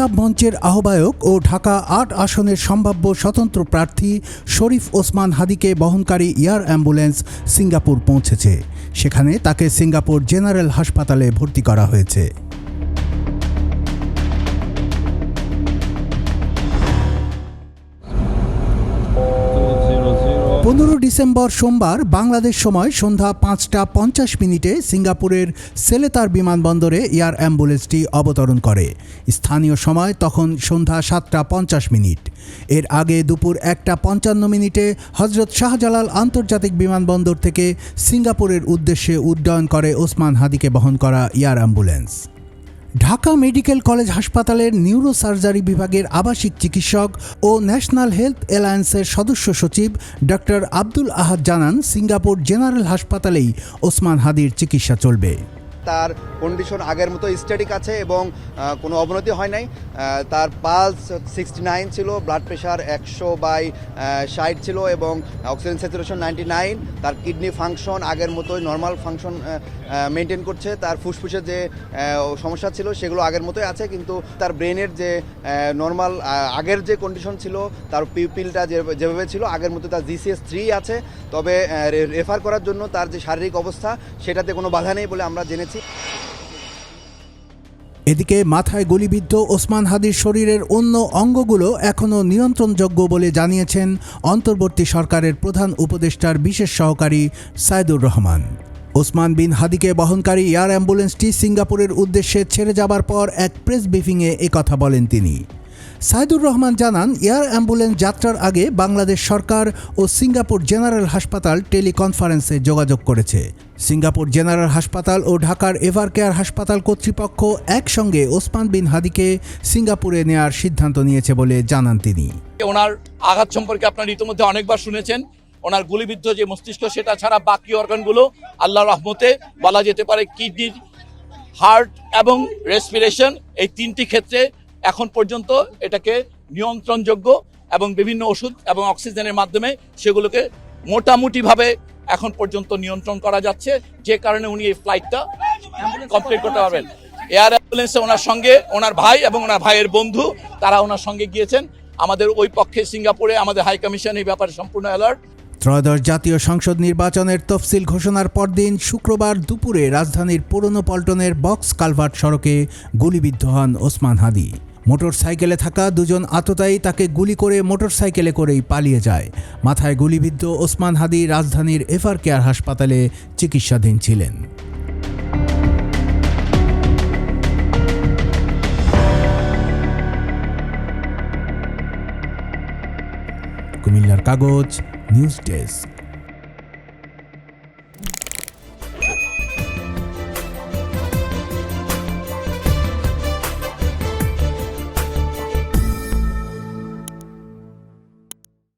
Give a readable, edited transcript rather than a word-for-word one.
ইনকিলাব মঞ্চের আহ্বায়ক ও ঢাকা ৮ আসনের সম্ভাব্য স্বতন্ত্র প্রার্থী শরীফ ওসমান হাদিকে বহনকারী এয়ার অ্যাম্বুলেন্স সিঙ্গাপুর পৌঁছেছে। সেখানে তাকে সিঙ্গাপুর জেনারেল হাসপাতালে ভর্তি করা হয়েছে। 15 ডিসেম্বর সোমবার বাংলাদেশ সময় সন্ধ্যা ৫টা ৫০ সিঙ্গাপুরের সেলেতার বিমানবন্দরে এয়ার অ্যাম্বুলেন্সটি অবতরণ করে। স্থানীয় সময় তখন সন্ধ্যা ৭টা ৫০। এর আগে দুপুর ১টা ৫৫ হজরত শাহজালাল আন্তর্জাতিক বিমানবন্দর থেকে সিঙ্গাপুরের উদ্দেশ্যে উড্ডয়ন করে ওসমান হাদিকে বহন করা air ambulance. Dhaka medical college হাসপাতালের নিউরোসার্জারি বিভাগের আবাসিক চিকিৎসক ও ন্যাশনাল হেলথ অ্যালায়েন্সের সদস্য সচিব ডক্টর আব্দুল আহাদ জানান, সিঙ্গাপুর জেনারেল হাসপাতালেই ওসমান হাদির চিকিৎসা চলবে। তার কন্ডিশন আগের মতো স্ট্যাটিক আছে এবং কোনো অবনতি হয় নাই। তার পালস 69 ছিল, ব্লাড প্রেশার 100/60 ছিল এবং অক্সিজেন স্যাচুরেশন 99। তার কিডনি ফাংশন আগের মতোই নর্মাল ফাংশন মেনটেন করছে। তার ফুসফুসের যে সমস্যা ছিল সেগুলো আগের মতোই আছে, কিন্তু তার ব্রেনের যে নর্মাল আগের যে কন্ডিশন ছিল, তার পিউপিলটা যেভাবে ছিল আগের মতো তার GCS3 আছে। তবে রেফার করার জন্য তার যে শারীরিক অবস্থা সেটাতে কোনো বাধা নেই বলে আমরা জেনেছি। এদিকে মাথায় গুলিবিদ্ধ ওসমান হাদির শরীরের অন্য অঙ্গগুলো এখনও নিয়ন্ত্রণযোগ্য বলে জানিয়েছেন অন্তর্বর্তী সরকারের প্রধান উপদেষ্টার বিশেষ সহকারী সাইদুর রহমান। ওসমান বিন হাদিকে বহনকারী এয়ার অ্যাম্বুলেন্সটি সিঙ্গাপুরের উদ্দেশ্যে ছেড়ে যাবার পর এক প্রেস ব্রিফিংয়ে একথা বলেন তিনি। সাইদুর রহমান জানান, এয়ার অ্যাম্বুলেন্স যাত্রার আগে বাংলাদেশ সরকার ও সিঙ্গাপুর জেনারেল হাসপাতাল টেলিকনফারেন্সে যোগাযোগ করেছে। সিঙ্গাপুর জেনারেল হাসপাতাল ও ঢাকার এভারকেয়ার হাসপাতাল কর্তৃপক্ষ একসঙ্গে ওসমান বিন হাদিকে সিঙ্গাপুরে নেওয়ার সিদ্ধান্ত নিয়েছে বলে জানান তিনি। ওনার আঘাত সম্পর্কে আপনারা ইতিমধ্যে অনেকবার শুনেছেন। ওনার গুলিবিদ্ধ যে মস্তিষ্ক, সেটা ছাড়া বাকি অর্গানগুলো আল্লাহর রহমতে বলা যেতে পারে কিডনি, হার্ট এবং রেসপিরেশন, এই তিনটি ক্ষেত্রে এখন পর্যন্ত এটাকে নিয়ন্ত্রণযোগ্য এবং বিভিন্ন ওষুধ এবং অক্সিজেনের মাধ্যমে সেগুলোকে মোটামুটিভাবে এখন পর্যন্ত নিয়ন্ত্রণ করা যাচ্ছে, যে কারণে উনি এই ফ্লাইটটা কমপ্লিট করতে পারবেন। এয়ার অ্যাম্বুলেন্সে ওনার সঙ্গে ওনার ভাই এবং ওনার ভাইয়ের বন্ধু, তারা ওনার সঙ্গে গিয়েছেন। আমাদের ওই পক্ষে সিঙ্গাপুরে আমাদের হাই কমিশন এই ব্যাপারে সম্পূর্ণ অ্যালার্ট। ত্রয়োদশ জাতীয় সংসদ নির্বাচনের তফসিল ঘোষণার পরদিন শুক্রবার দুপুরে রাজধানীর পুরনো পল্টনের বক্স কালভার্ট সড়কে গুলিবিদ্ধ হন ওসমান হাদি। মোটরসাইকেলে থাকা দুজন আততায়ী তাকে গুলি করে মোটরসাইকেলে করেই পালিয়ে যায়। মাথায় গুলিবিদ্ধ ওসমান হাদি রাজধানীর এভারকেয়ার হাসপাতালে চিকিৎসাধীন ছিলেন। কুমিল্লার কাগজ নিউজ ডেস্ক।